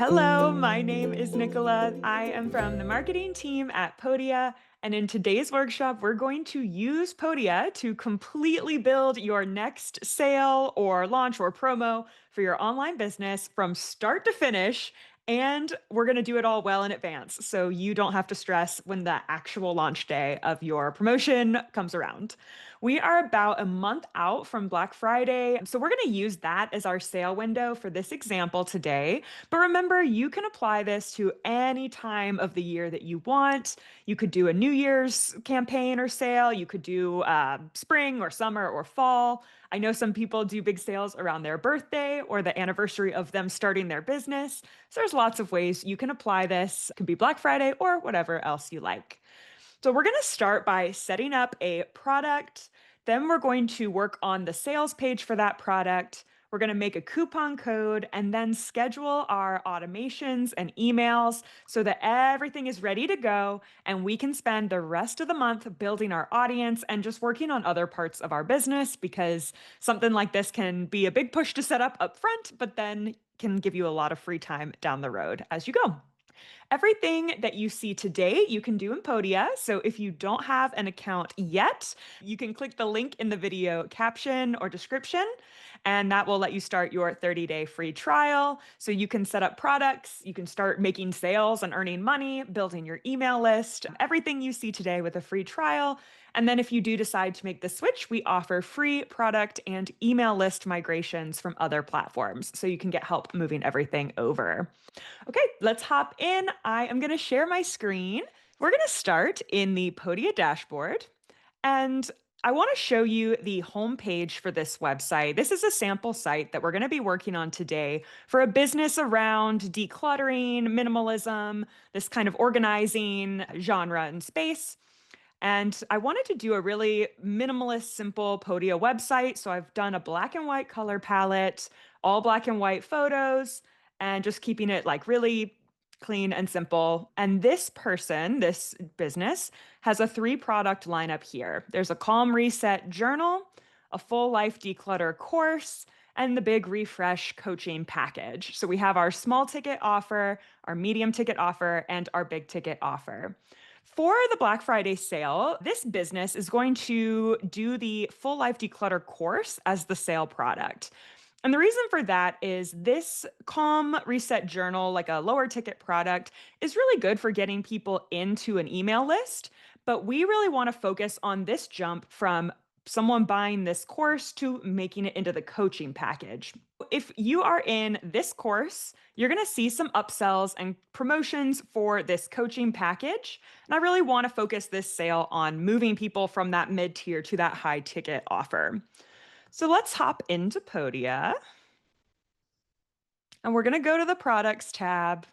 Hello, my name is Nicola. I am from the marketing team at Podia. And in today's workshop, we're going to use Podia to completely build your next sale or launch or promo for your online business from start to finish. And we're going to do it all well in advance. So you don't have to stress when the actual launch day of your promotion comes around. We are about a month out from Black Friday. So we're going to use that as our sale window for this example today. But remember, you can apply this to any time of the year that you want. You could do a New Year's campaign or sale. You could do spring or summer or fall. I know some people do big sales around their birthday or the anniversary of them starting their business. So there's lots of ways you can apply this. It could be Black Friday or whatever else you like. So we're going to start by setting up a product. Then we're going to work on the sales page for that product. We're going to make a coupon code and then schedule our automations and emails so that everything is ready to go and we can spend the rest of the month building our audience and just working on other parts of our business because something like this can be a big push to set up front, but then can give you a lot of free time down the road as you go. Everything that you see today, you can do in Podia. So if you don't have an account yet, you can click the link in the video caption or description, and that will let you start your 30-day free trial. So you can set up products, you can start making sales and earning money, building your email list, everything you see today with a free trial. And then if you do decide to make the switch, we offer free product and email list migrations from other platforms. So you can get help moving everything over. Okay, let's hop in. I am going to share my screen. We're going to start in the Podia dashboard. And I want to show you the homepage for this website. This is a sample site that we're going to be working on today for a business around decluttering, minimalism, this kind of organizing genre and space. And I wanted to do a really minimalist, simple Podia website. So I've done a black and white color palette, all black and white photos, and just keeping it like really clean and simple. And this person, this business, has a 3 product lineup here. There's a Calm Reset journal, a full life declutter course, and the big refresh coaching package. So we have our small ticket offer, our medium ticket offer, and our big ticket offer. For the Black Friday sale, this business is going to do the full life declutter course as the sale product. And the reason for that is this Calm Reset journal, like a lower ticket product, is really good for getting people into an email list. But we really want to focus on this jump from someone buying this course to making it into the coaching package. If you are in this course, you're going to see some upsells and promotions for this coaching package. And I really want to focus this sale on moving people from that mid tier to that high ticket offer. So let's hop into Podia. And we're going to go to the products tab.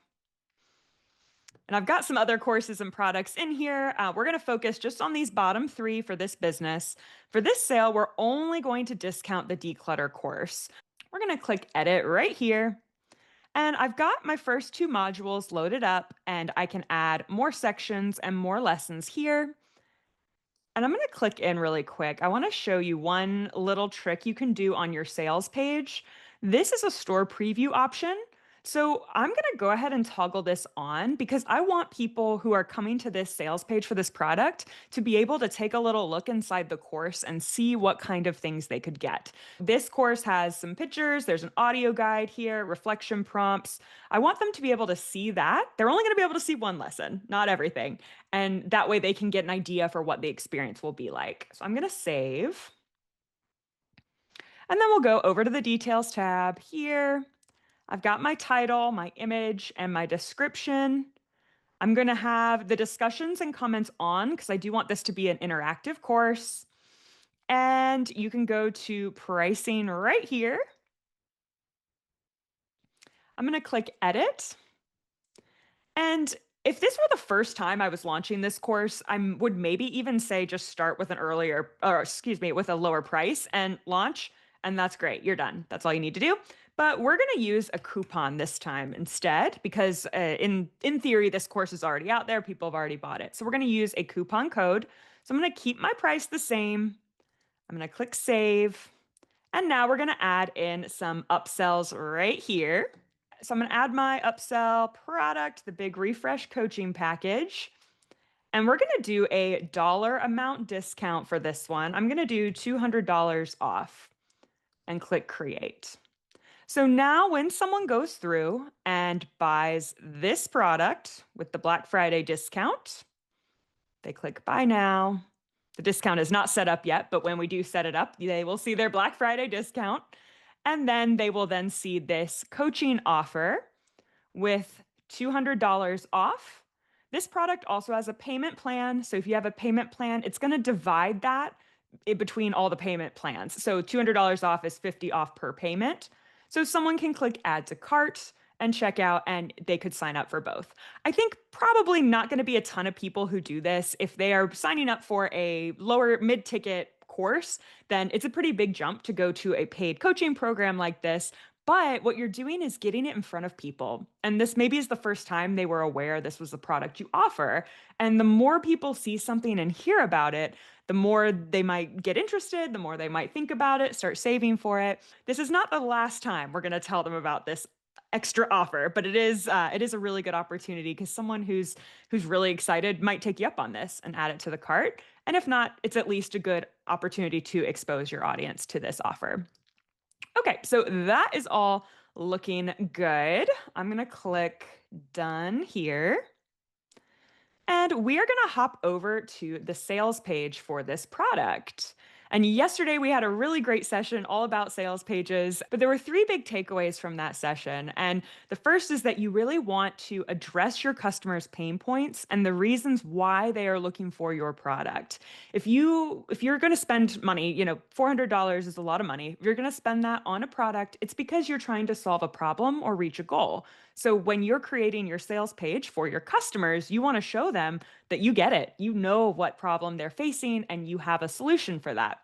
And I've got some other courses and products in here. We're going to focus just on these bottom 3 for this business. For this sale, we're only going to discount the declutter course. We're going to click edit right here. And I've got my first 2 modules loaded up, and I can add more sections and more lessons here. And I'm going to click in really quick. I want to show you one little trick you can do on your sales page. This is a store preview option. So I'm going to go ahead and toggle this on because I want people who are coming to this sales page for this product to be able to take a little look inside the course and see what kind of things they could get. This course has some pictures, there's an audio guide here, reflection prompts. I want them to be able to see that. They're only going to be able to see one lesson, not everything. And that way they can get an idea for what the experience will be like. So I'm going to save. And then we'll go over to the details tab here. I've got my title, my image, and my description. I'm going to have the discussions and comments on because I do want this to be an interactive course. And you can go to pricing right here. I'm going to click edit. And if this were the first time I was launching this course, I would maybe even say just start with with a lower price and launch. And that's great. You're done. That's all you need to do. But we're going to use a coupon this time instead because in theory, this course is already out there. People have already bought it. So we're going to use a coupon code. So I'm going to keep my price the same. I'm going to click save. And now we're going to add in some upsells right here. So I'm going to add my upsell product, the big refresh coaching package. And we're going to do a dollar amount discount for this one. I'm going to do $200 off and click create. So now when someone goes through and buys this product with the Black Friday discount, they click buy now. The discount is not set up yet, but when we do set it up, they will see their Black Friday discount. And then they will then see this coaching offer with $200 off. This product also has a payment plan. So if you have a payment plan, it's going to divide that in between all the payment plans. So $200 off is 50 off per payment. So someone can click add to cart and check out and they could sign up for both. I think probably not going to be a ton of people who do this. If they are signing up for a lower mid-ticket course, then it's a pretty big jump to go to a paid coaching program like this. But what you're doing is getting it in front of people. And this maybe is the first time they were aware this was the product you offer. And the more people see something and hear about it, the more they might get interested, the more they might think about it, start saving for it. This is not the last time we're going to tell them about this extra offer, but it is a really good opportunity because someone who's really excited might take you up on this and add it to the cart. And if not, it's at least a good opportunity to expose your audience to this offer. Okay, so that is all looking good. I'm going to click done here. And we are going to hop over to the sales page for this product. And yesterday we had a really great session all about sales pages, but there were three big takeaways from that session. And the first is that you really want to address your customers' pain points and the reasons why they are looking for your product. If you're going to spend money, $400 is a lot of money. If you're going to spend that on a product, it's because you're trying to solve a problem or reach a goal. So when you're creating your sales page for your customers, you want to show them that you get it. You know what problem they're facing and you have a solution for that.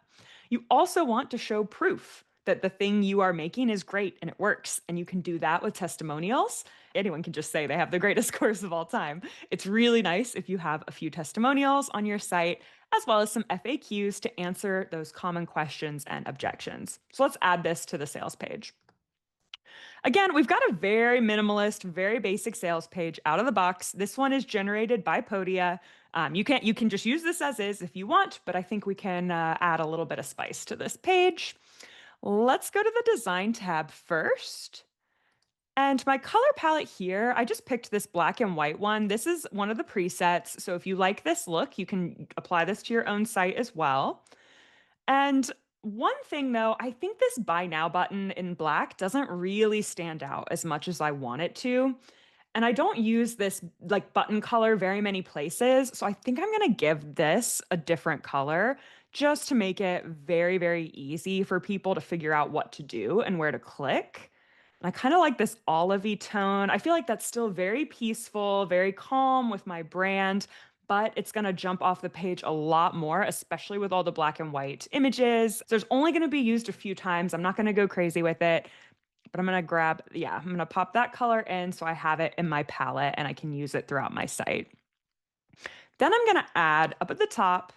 You also want to show proof that the thing you are making is great and it works. And you can do that with testimonials. Anyone can just say they have the greatest course of all time. It's really nice if you have a few testimonials on your site, as well as some FAQs to answer those common questions and objections. So let's add this to the sales page. Again, we've got a very minimalist, very basic sales page out of the box. This one is generated by Podia. You can just use this as is if you want, but I think we can add a little bit of spice to this page. Let's go to the design tab first. And my color palette here, I just picked this black and white one. This is one of the presets. So if you like this look, you can apply this to your own site as well. And one thing though, I think this buy now button in black doesn't really stand out as much as I want it to. And I don't use this like button color very many places. So I think I'm going to give this a different color just to make it very, very easy for people to figure out what to do and where to click. And I kind of like this olivey tone. I feel like that's still very peaceful, very calm with my brand, but it's going to jump off the page a lot more, especially with all the black and white images. There's only going to be used a few times. I'm not going to go crazy with it, but I'm going to I'm going to pop that color in so I have it in my palette and I can use it throughout my site. Then I'm going to add up at the top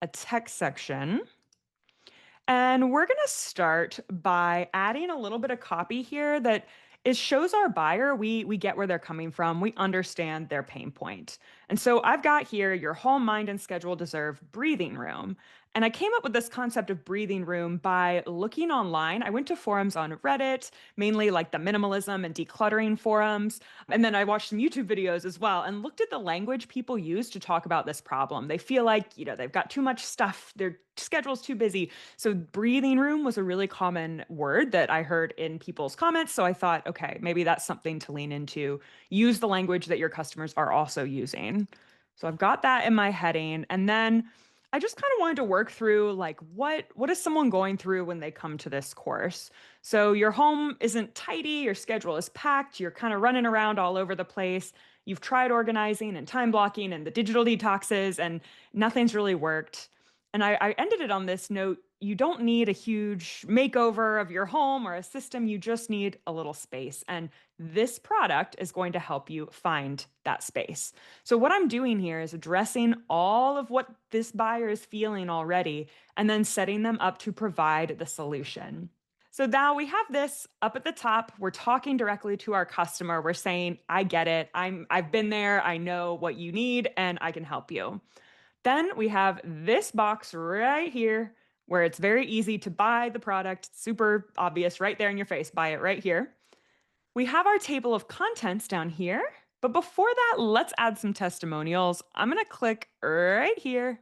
a text section. And we're going to start by adding a little bit of copy here that shows our buyer we get where they're coming from. We understand their pain point. And so I've got here your home, mind, and schedule deserve breathing room. And I came up with this concept of breathing room by looking online. I went to forums on Reddit, mainly like the minimalism and decluttering forums. And then I watched some YouTube videos as well and looked at the language people use to talk about this problem. They feel like, they've got too much stuff, their schedule's too busy. So breathing room was a really common word that I heard in people's comments. So I thought, okay, maybe that's something to lean into. Use the language that your customers are also using. So I've got that in my heading. And then I just kind of wanted to work through like what is someone going through when they come to this course. So your home isn't tidy, your schedule is packed, you're kind of running around all over the place. You've tried organizing and time blocking and the digital detoxes and nothing's really worked. And I ended it on this note, you don't need a huge makeover of your home or a system, you just need a little space. And this product is going to help you find that space. So what I'm doing here is addressing all of what this buyer is feeling already and then setting them up to provide the solution. So now we have this up at the top. We're talking directly to our customer. We're saying, I get it. I've been there. I know what you need and I can help you. Then we have this box right here where it's very easy to buy the product. Super obvious right there in your face. Buy it right here. We have our table of contents down here. But before that, let's add some testimonials. I'm going to click right here.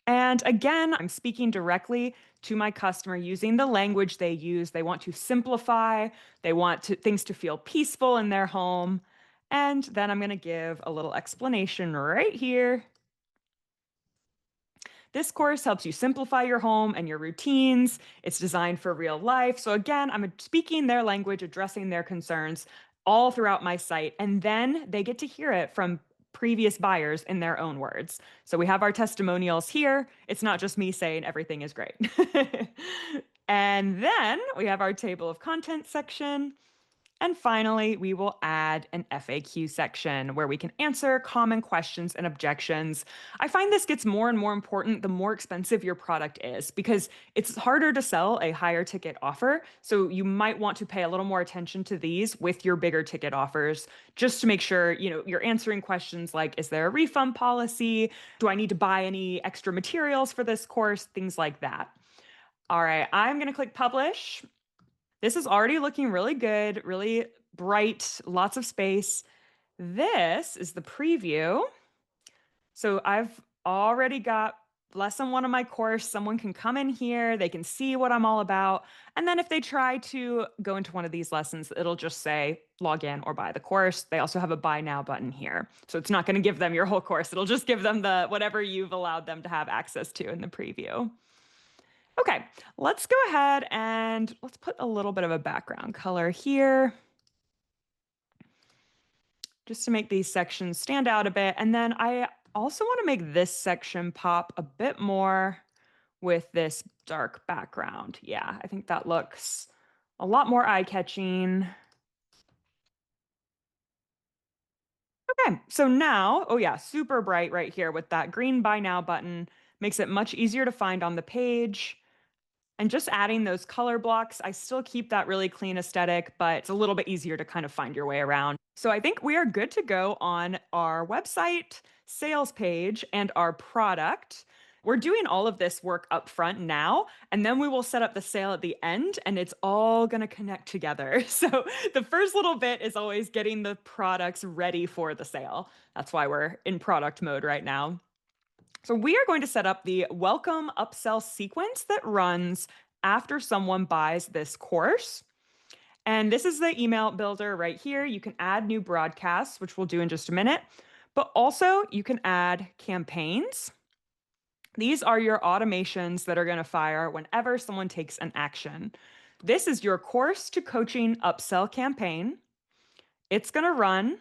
And again, I'm speaking directly to my customer using the language they use. They want to simplify, things to feel peaceful in their home. And then I'm going to give a little explanation right here. This course helps you simplify your home and your routines. It's designed for real life. So, again, I'm speaking their language, addressing their concerns all throughout my site. And then they get to hear it from previous buyers in their own words. So, we have our testimonials here. It's not just me saying everything is great. And then we have our table of contents section. And finally, we will add an FAQ section where we can answer common questions and objections. I find this gets more and more important the more expensive your product is because it's harder to sell a higher ticket offer. So you might want to pay a little more attention to these with your bigger ticket offers just to make sure, you're answering questions like, is there a refund policy? Do I need to buy any extra materials for this course? Things like that. All right, I'm going to click publish. This is already looking really good, really bright, lots of space. This is the preview. So I've already got lesson one of my course. Someone can come in here, they can see what I'm all about. And then if they try to go into one of these lessons, it'll just say log in or buy the course. They also have a buy now button here. So it's not going to give them your whole course. It'll just give them the whatever you've allowed them to have access to in the preview. Okay, let's go ahead and let's put a little bit of a background color here just to make these sections stand out a bit. And then I also want to make this section pop a bit more with this dark background. Yeah, I think that looks a lot more eye-catching. Okay, so now, oh yeah, super bright right here with that green buy now button makes it much easier to find on the page. And just adding those color blocks, I still keep that really clean aesthetic, but it's a little bit easier to kind of find your way around. So I think we are good to go on our website, sales page, and our product. We're doing all of this work up front now, and then we will set up the sale at the end, and it's all going to connect together. So the first little bit is always getting the products ready for the sale. That's why we're in product mode right now. So we are going to set up the welcome upsell sequence that runs after someone buys this course. And this is the email builder right here. You can add new broadcasts, which we'll do in just a minute, but also you can add campaigns. These are your automations that are going to fire whenever someone takes an action. This is your course to coaching upsell campaign. It's going to run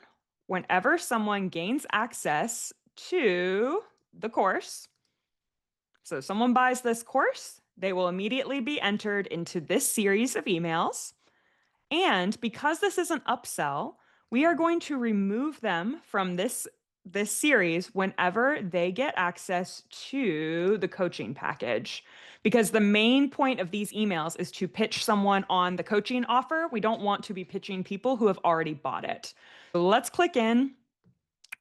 whenever someone gains access to the course. So someone buys this course, they will immediately be entered into this series of emails. And because this is an upsell, we are going to remove them from this series whenever they get access to the coaching package. Because the main point of these emails is to pitch someone on the coaching offer. We don't want to be pitching people who have already bought it. So let's click in.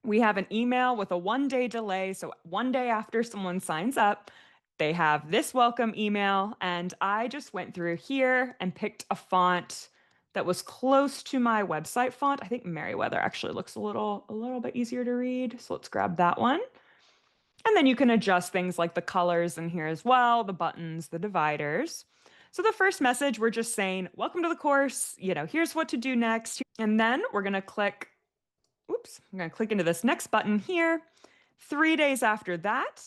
We have an email with a 1-day delay. So 1 day after someone signs up, they have this welcome email. And I just went through here and picked a font that was close to my website font. I think Merriweather actually looks a little bit easier to read. So let's grab that one. And then you can adjust things like the colors in here as well, the buttons, the dividers. So the first message, we're just saying, welcome to the course. Here's what to do next. And then we're going to click I'm going to click into this next button here. 3 days after that,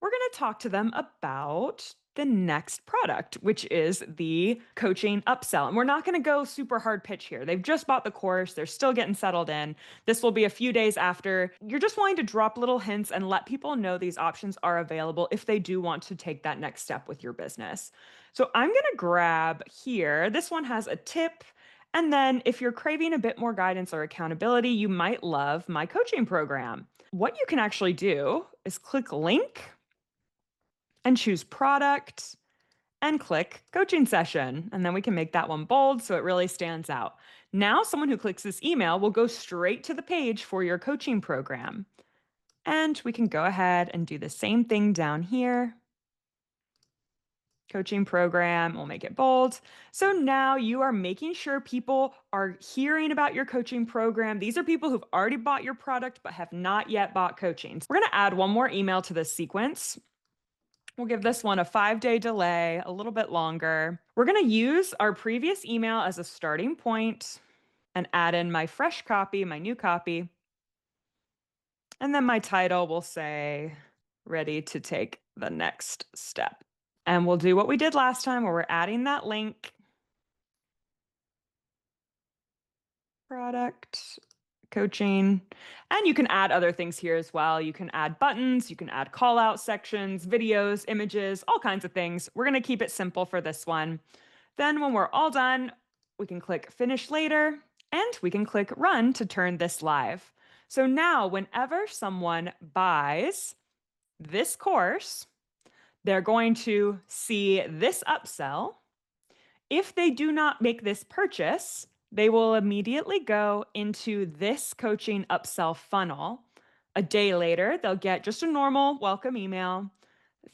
we're going to talk to them about the next product, which is the coaching upsell. And we're not going to go super hard pitch here. They've just bought the course. They're still getting settled in. This will be a few days after. You're just wanting to drop little hints and let people know these options are available if they do want to take that next step with your business. So I'm going to grab here. This one has a tip. And then if you're craving a bit more guidance or accountability, you might love my coaching program. What you can actually do is click link and choose product. and click coaching session. And then we can make that one bold so it really stands out. Now, someone who clicks this email will go straight to the page for your coaching program. And we can go ahead and do the same thing down here. Coaching program, we'll make it bold. So now you are making sure people are hearing about your coaching program. These are people who've already bought your product but have not yet bought coaching. We're going to add one more email to this sequence. We'll give this one a 5-day delay, a little bit longer. We're going to use our previous email as a starting point and add in my fresh copy, my new copy. And then my title will say, ready to take the next step. And we'll do what we did last time where we're adding that link. Product, coaching. And you can add other things here as well. You can add buttons, you can add call out sections, videos, images, all kinds of things. We're going to keep it simple for this one. Then when we're all done, we can click finish later and we can click run to turn this live. So now whenever someone buys this course, they're going to see this upsell. If they do not make this purchase, they will immediately go into this coaching upsell funnel. A day later, they'll get just a normal welcome email.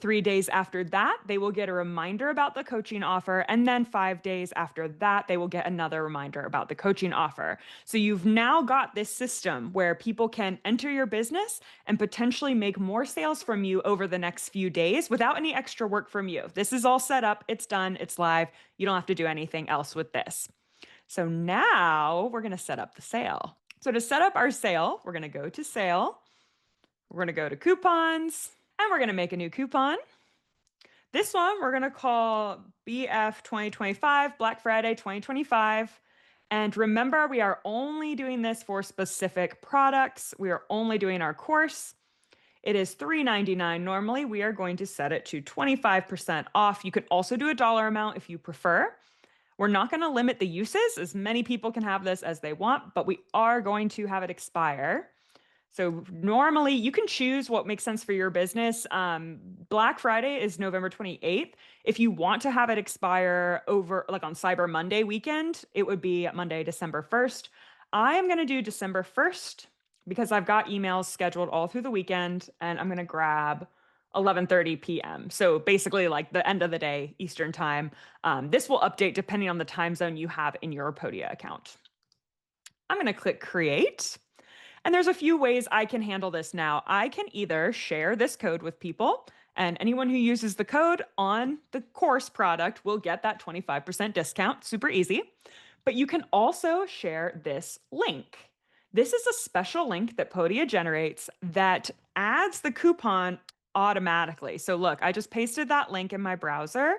3 days after that, they will get a reminder about the coaching offer. And then 5 days after that, they will get another reminder about the coaching offer. So you've now got this system where people can enter your business and potentially make more sales from you over the next few days without any extra work from you. This is all set up, it's done, it's live. You don't have to do anything else with this. So now we're going to set up the sale. So to set up our sale, we're going to go to sale. We're going to go to coupons. And we're going to make a new coupon. This one we're going to call BF 2025, Black Friday 2025. And remember, we are only doing this for specific products. We are only doing our course. It is $3.99 normally. We are going to set it to 25% off. You could also do a dollar amount if you prefer. We're not going to limit the uses. As many people can have this as they want, but we are going to have it expire. So normally you can choose what makes sense for your business. Black Friday is November 28th. If you want to have it expire over like on Cyber Monday weekend, it would be Monday, December 1st. I am going to do December 1st because I've got emails scheduled all through the weekend and I'm going to grab 11:30 p.m. So basically like the end of the day, Eastern time. This will update depending on the time zone you have in your Podia account. I'm going to click create. And there's a few ways I can handle this now. I can either share this code with people, and anyone who uses the code on the course product will get that 25% discount. Super easy. But you can also share this link. This is a special link that Podia generates that adds the coupon automatically. So look, I just pasted that link in my browser.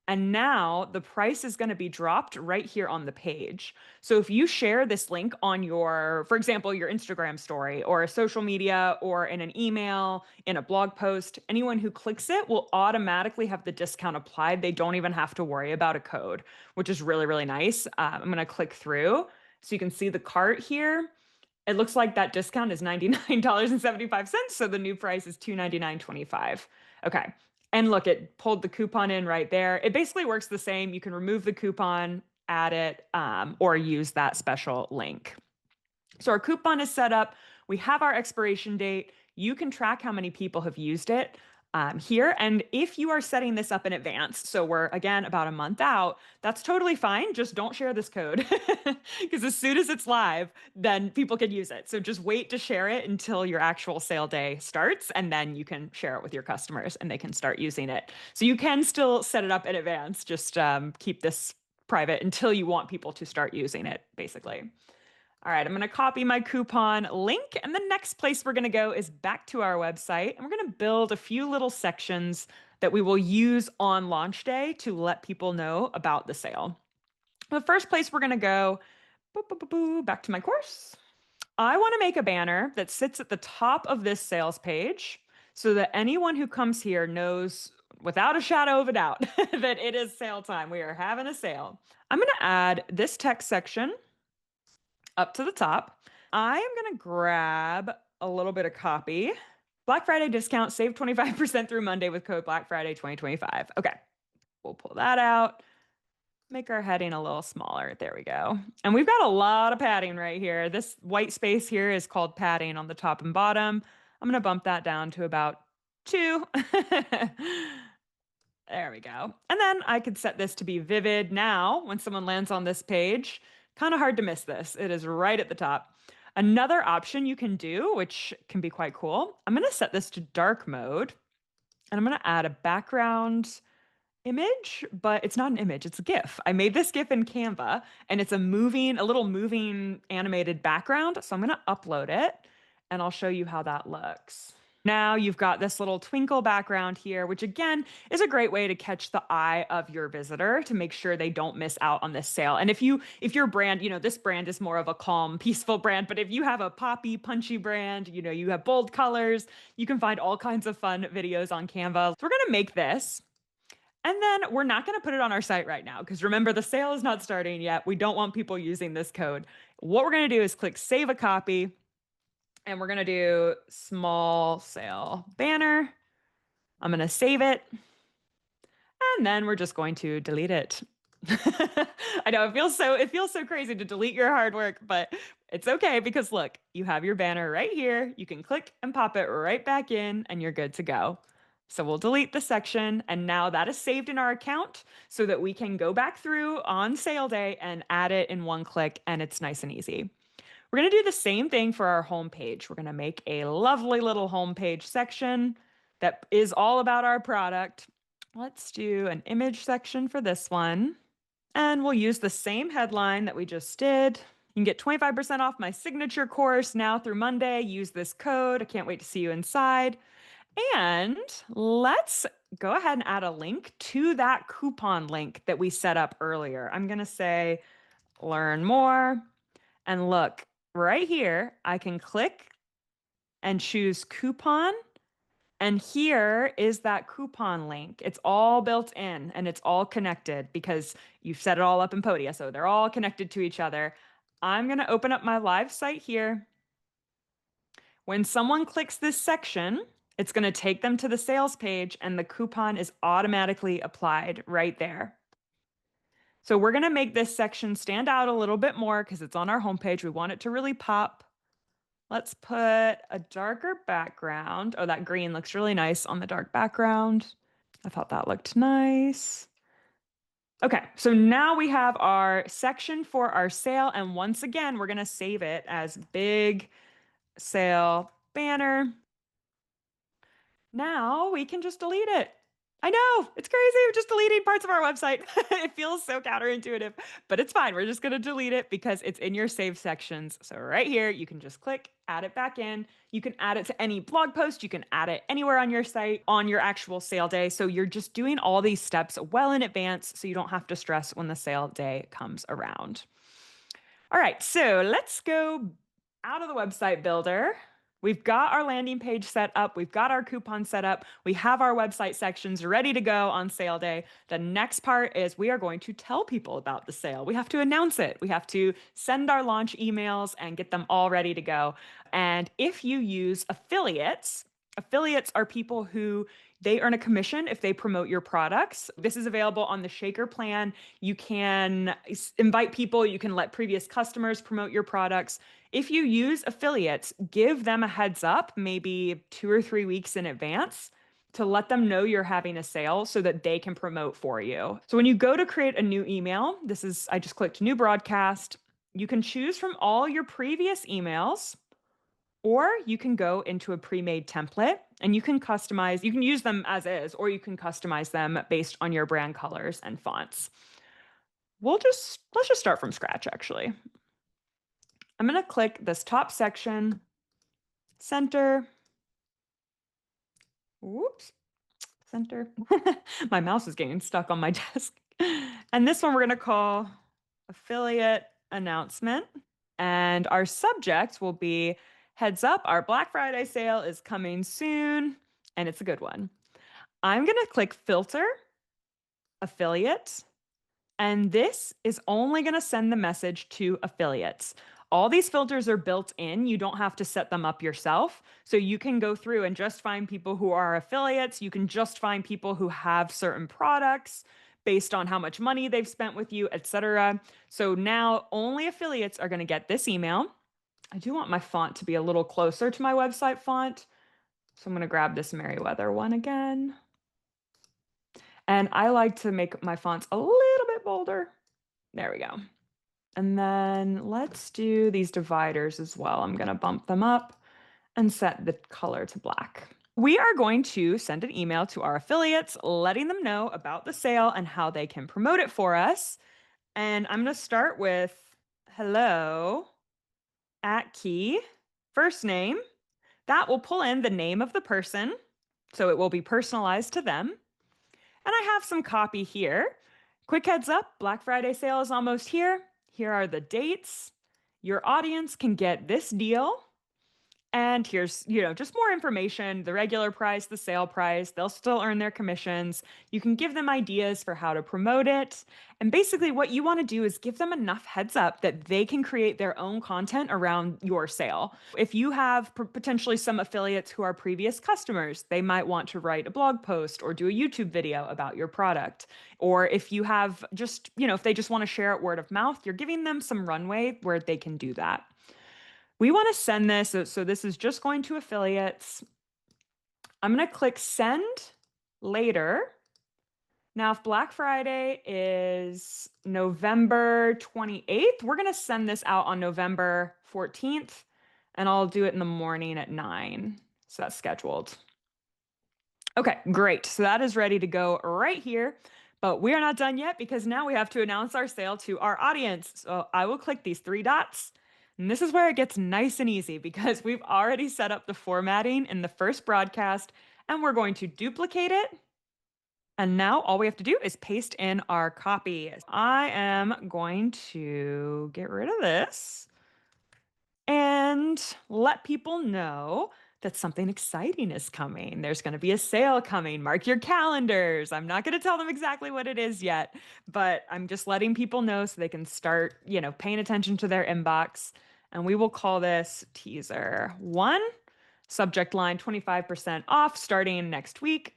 And now the price is going to be dropped right here on the page. So if you share this link on your, for example, your Instagram story or a social media or in an email, in a blog post, anyone who clicks it will automatically have the discount applied. They don't even have to worry about a code, which is really, really nice. I'm going to click through so you can see the cart here. It looks like that discount is $99.75. So the new price is $299.25. Okay. And look, it pulled the coupon in right there. It basically works the same. You can remove the coupon, add it, or use that special link. So our coupon is set up. We have our expiration date. You can track how many people have used it here. And if you are setting this up in advance, so we're again about a month out, that's totally fine. Just don't share this code because as soon as it's live, then people can use it. So just wait to share it until your actual sale day starts, and then you can share it with your customers and they can start using it. So you can still set it up in advance. Just keep this private until you want people to start using it, basically. All right, I'm going to copy my coupon link, and the next place we're going to go is back to our website, and we're going to build a few little sections that we will use on launch day to let people know about the sale. The first place we're going to go, back to my course. I want to make a banner that sits at the top of this sales page so that anyone who comes here knows without a shadow of a doubt that it is sale time. We are having a sale. I'm going to add this text section up to the top. I am going to grab a little bit of copy. Black Friday discount, save 25% through Monday with code Black Friday 2025. Okay. We'll pull that out, make our heading a little smaller. There we go. And we've got a lot of padding right here. This white space here is called padding on the top and bottom. I'm going to bump that down to about 2. There we go. And then I could set this to be vivid now when someone lands on this page. Kind of hard to miss this. It is right at the top. Another option you can do, which can be quite cool, I'm going to set this to dark mode and I'm going to add a background image, but it's not an image, it's a GIF. I made this GIF in Canva and it's a little moving animated background. So I'm going to upload it and I'll show you how that looks. Now you've got this little twinkle background here, which again is a great way to catch the eye of your visitor to make sure they don't miss out on this sale. And if your brand, this brand is more of a calm, peaceful brand, but if you have a poppy, punchy brand, you have bold colors, you can find all kinds of fun videos on Canva. So we're going to make this. And then we're not going to put it on our site right now because remember, the sale is not starting yet. We don't want people using this code. What we're going to do is click Save a Copy. And we're going to do small sale banner. I'm going to save it. And then we're just going to delete it. I know it feels so crazy to delete your hard work, but it's okay because look, you have your banner right here. You can click and pop it right back in and you're good to go. So we'll delete the section and now that is saved in our account so that we can go back through on sale day and add it in one click and it's nice and easy. We're going to do the same thing for our homepage. We're going to make a lovely little homepage section that is all about our product. Let's do an image section for this one. And we'll use the same headline that we just did. You can get 25% off my signature course now through Monday. Use this code. I can't wait to see you inside. And let's go ahead and add a link to that coupon link that we set up earlier. I'm going to say, learn more. And look, right here, I can click and choose coupon. And here is that coupon link. It's all built in and it's all connected because you've set it all up in Podia. So they're all connected to each other. I'm going to open up my live site here. When someone clicks this section, it's going to take them to the sales page and the coupon is automatically applied right there. So we're going to make this section stand out a little bit more because it's on our homepage. We want it to really pop. Let's put a darker background. Oh, that green looks really nice on the dark background. I thought that looked nice. Okay, so now we have our section for our sale. And once again, we're going to save it as big sale banner. Now we can just delete it. I know, it's crazy. We're just deleting parts of our website. It feels so counterintuitive, but it's fine. We're just going to delete it because it's in your saved sections. So right here, you can just click, add it back in. You can add it to any blog post. You can add it anywhere on your site on your actual sale day. So you're just doing all these steps well in advance so you don't have to stress when the sale day comes around. All right, so let's go out of the website builder. We've got our landing page set up. We've got our coupon set up. We have our website sections ready to go on sale day. The next part is we are going to tell people about the sale. We have to announce it. We have to send our launch emails and get them all ready to go. And if you use affiliates are people who they earn a commission if they promote your products. This is available on the Shaker plan. You can invite people, you can let previous customers promote your products. If you use affiliates, give them a heads up, maybe 2 or 3 weeks in advance to let them know you're having a sale so that they can promote for you. So when you go to create a new email, I just clicked new broadcast. You can choose from all your previous emails. Or you can go into a pre-made template and you can use them as is, or you can customize them based on your brand colors and fonts. Let's just start from scratch, actually. I'm going to click this top section, center. Whoops, center. My mouse is getting stuck on my desk. And this one we're going to call affiliate announcement. And our subject will be heads up, our Black Friday sale is coming soon, and it's a good one. I'm going to click filter, affiliate, and this is only going to send the message to affiliates. All these filters are built in. You don't have to set them up yourself. So you can go through and just find people who are affiliates. You can just find people who have certain products based on how much money they've spent with you, etc. So now only affiliates are going to get this email. I do want my font to be a little closer to my website font. So I'm going to grab this Merriweather one again. And I like to make my fonts a little bit bolder. There we go. And then let's do these dividers as well. I'm going to bump them up and set the color to black. We are going to send an email to our affiliates, letting them know about the sale and how they can promote it for us. And I'm going to start with hello at key, first name. That will pull in the name of the person, so it will be personalized to them. And I have some copy here. Quick heads up, Black Friday sale is almost here. Here are the dates. Your audience can get this deal. And here's, just more information, the regular price, the sale price. They'll still earn their commissions. You can give them ideas for how to promote it. And basically what you want to do is give them enough heads up that they can create their own content around your sale. If you have potentially some affiliates who are previous customers, they might want to write a blog post or do a YouTube video about your product. Or if you have just, if they just want to share it word of mouth, you're giving them some runway where they can do that. We want to send this, so this is just going to affiliates. I'm going to click send later. Now, if Black Friday is November 28th, we're going to send this out on November 14th, and I'll do it in the morning at 9. So that's scheduled. Okay, great. So that is ready to go right here. But we are not done yet because now we have to announce our sale to our audience. So I will click these 3 dots. And this is where it gets nice and easy because we've already set up the formatting in the first broadcast and we're going to duplicate it. And now all we have to do is paste in our copy. I am going to get rid of this and let people know that something exciting is coming. There's going to be a sale coming. Mark your calendars. I'm not going to tell them exactly what it is yet, but I'm just letting people know so they can start, paying attention to their inbox. And we will call this teaser 1, subject line 25% off starting next week.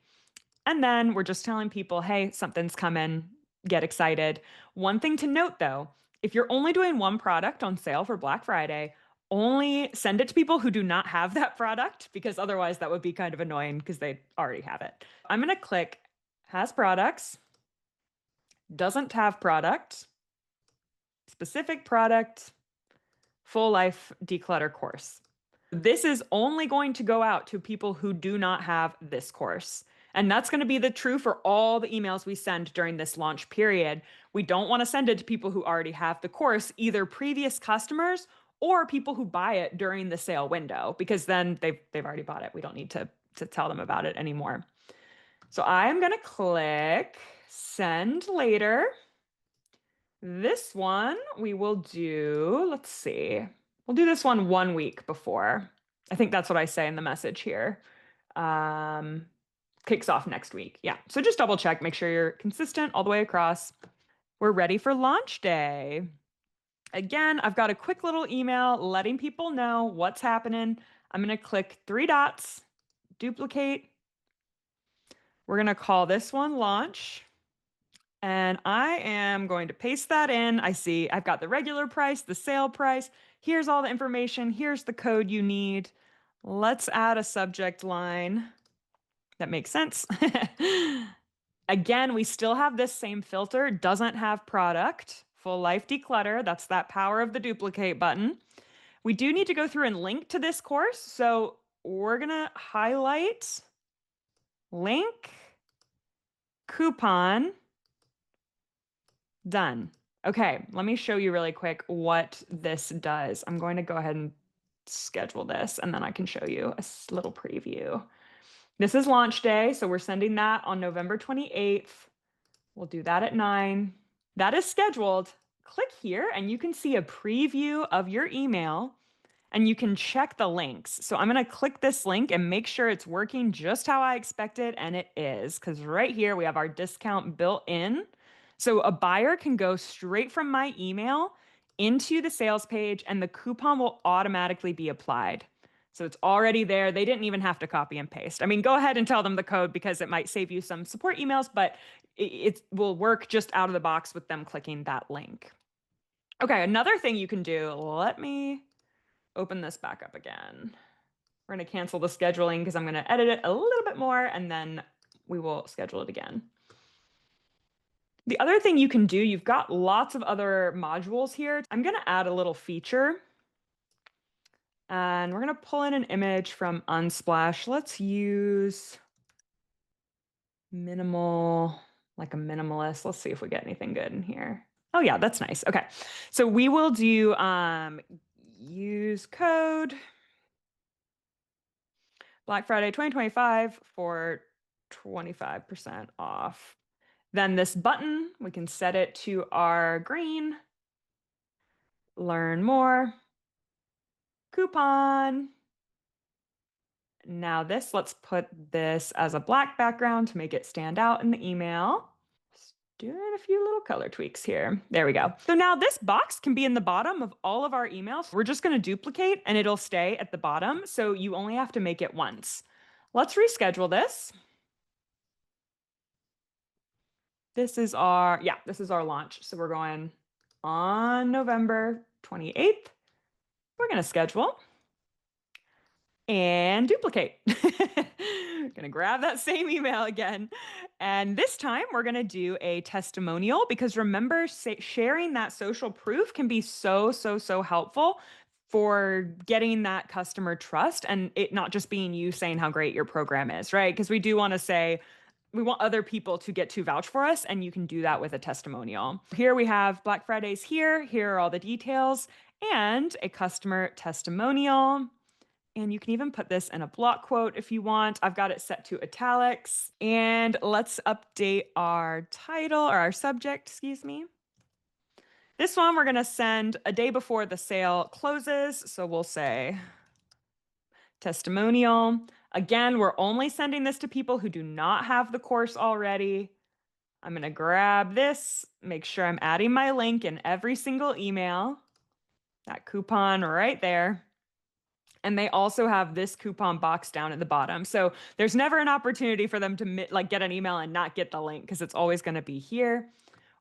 And then we're just telling people, hey, something's coming. Get excited. One thing to note, though, if you're only doing one product on sale for Black Friday, only send it to people who do not have that product, because otherwise that would be kind of annoying because they already have it. I'm going to click has products, doesn't have product, specific product, full life declutter course. This is only going to go out to people who do not have this course. And that's going to be the true for all the emails we send during this launch period. We don't want to send it to people who already have the course, either previous customers or people who buy it during the sale window, because then they've already bought it. We don't need to tell them about it anymore. So I'm going to click send later. This one we will do, let's see. We'll do this one week before. I think that's what I say in the message here. Kicks off next week. Yeah. So just double check, make sure you're consistent all the way across. We're ready for launch day. Again, I've got a quick little email letting people know what's happening. I'm going to click 3 dots, duplicate. We're going to call this one launch. And I am going to paste that in. I see I've got the regular price, the sale price. Here's all the information. Here's the code you need. Let's add a subject line. That makes sense. Again, we still have this same filter, doesn't have product, full life declutter. That's that power of the duplicate button. We do need to go through and link to this course. So we're going to highlight, link, coupon, done. Okay, let me show you really quick what this does. I'm going to go ahead and schedule this and then I can show you a little preview. This is launch day, so we're sending that on November 28th. We'll do that at 9. That is scheduled. Click here and you can see a preview of your email and you can check the links. So I'm going to click this link and make sure it's working just how I expected, and it is, because right here we have our discount built in. So a buyer can go straight from my email into the sales page and the coupon will automatically be applied. So it's already there. They didn't even have to copy and paste. I mean, go ahead and tell them the code because it might save you some support emails, but it will work just out of the box with them clicking that link. Okay, another thing you can do, let me open this back up again. We're going to cancel the scheduling because I'm going to edit it a little bit more and then we will schedule it again. The other thing you can do, you've got lots of other modules here. I'm going to add a little feature and we're going to pull in an image from Unsplash. Let's use minimal, like a minimalist. Let's see if we get anything good in here. Oh yeah, that's nice. Okay. So we will do use code Black Friday 2025 for 25% off. Then this button, we can set it to our green, learn more, coupon. Now this, let's put this as a black background to make it stand out in the email. Just doing a few little color tweaks here. There we go. So now this box can be in the bottom of all of our emails. We're just going to duplicate and it'll stay at the bottom. So you only have to make it once. Let's reschedule this. This is our launch. So we're going on November 28th. We're going to schedule and duplicate. Gonna grab that same email again. And this time we're gonna do a testimonial because remember, sharing that social proof can be so, so, so helpful for getting that customer trust and it not just being you saying how great your program is, right? Because we do want to say, we want other people to get to vouch for us, and you can do that with a testimonial. Here we have Black Fridays here. Here are all the details and a customer testimonial. And you can even put this in a block quote if you want. I've got it set to italics. And let's update our title or our subject, excuse me. This one we're going to send a day before the sale closes. So we'll say testimonial. Again, we're only sending this to people who do not have the course already. I'm going to grab this, make sure I'm adding my link in every single email. That coupon right there. And they also have this coupon box down at the bottom. So there's never an opportunity for them to get an email and not get the link because it's always going to be here.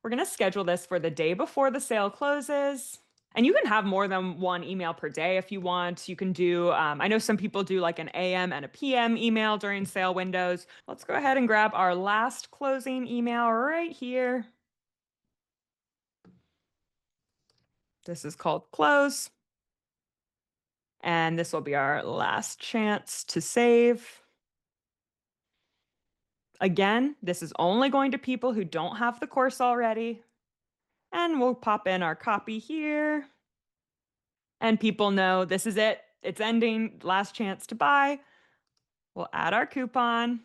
We're going to schedule this for the day before the sale closes. And you can have more than one email per day if you want. You can do, I know some people do like an AM and a PM email during sale windows. Let's go ahead and grab our last closing email right here. This is called close. And this will be our last chance to save. Again, this is only going to people who don't have the course already. And we'll pop in our copy here. And people know this is it. It's ending. Last chance to buy. We'll add our coupon.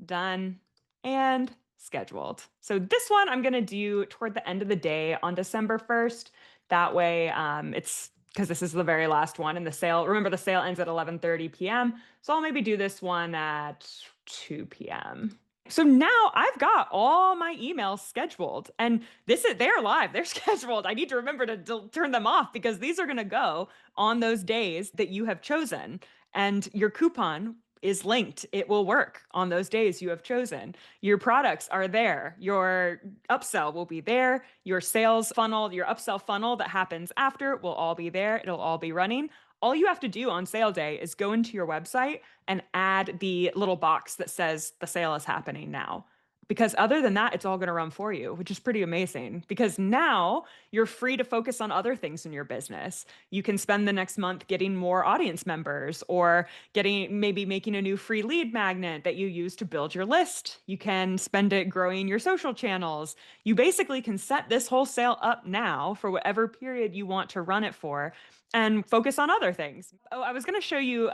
Done. And scheduled. So this one I'm going to do toward the end of the day on December 1st. That way it's because this is the very last one in the sale. Remember, the sale ends at 11:30 p.m. So I'll maybe do this one at 2 p.m. So now I've got all my emails scheduled and they're live, they're scheduled. I need to remember to turn them off because these are going to go on those days that you have chosen and your coupon is linked. It will work on those days you have chosen. Your products are there. Your upsell will be there. Your sales funnel, your upsell funnel that happens after will all be there. It'll all be running. All you have to do on sale day is go into your website and add the little box that says the sale is happening now. Because other than that, it's all going to run for you, which is pretty amazing. Because now you're free to focus on other things in your business. You can spend the next month getting more audience members or maybe making a new free lead magnet that you use to build your list. You can spend it growing your social channels. You basically can set this whole sale up now for whatever period you want to run it for and focus on other things. Oh, I was going to show you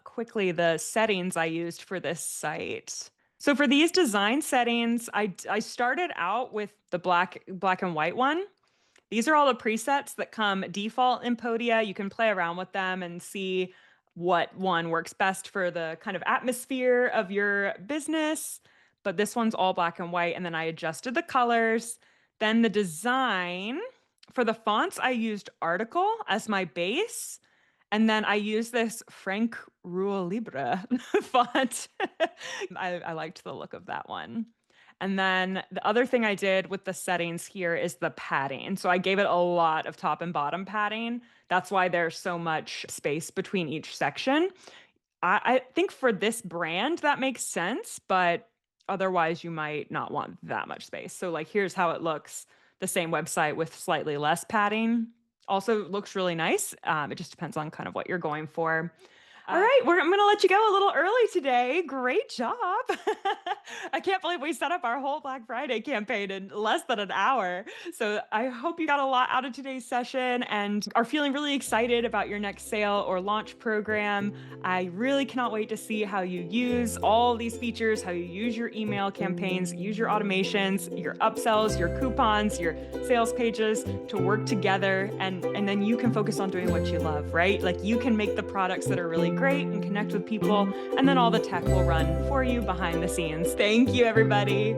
quickly the settings I used for this site. So for these design settings, I started out with the black and white one. These are all the presets that come default in Podia. You can play around with them and see what one works best for the kind of atmosphere of your business. But this one's all black and white. And then I adjusted the colors. Then the design for the fonts, I used Article as my base. And then I use this Frank Rule Libre font. I liked the look of that one. And then the other thing I did with the settings here is the padding. So I gave it a lot of top and bottom padding. That's why there's so much space between each section. I think for this brand that makes sense, but otherwise you might not want that much space. So like here's how it looks, the same website with slightly less padding. Also looks really nice. It just depends on kind of what you're going for. All right, I'm going to let you go a little early today. Great job. I can't believe we set up our whole Black Friday campaign in less than an hour. So I hope you got a lot out of today's session and are feeling really excited about your next sale or launch program. I really cannot wait to see how you use all these features, how you use your email campaigns, use your automations, your upsells, your coupons, your sales pages to work together. And then you can focus on doing what you love, right? Like you can make the products that are really great and connect with people, and then all the tech will run for you behind the scenes. Thank you, everybody.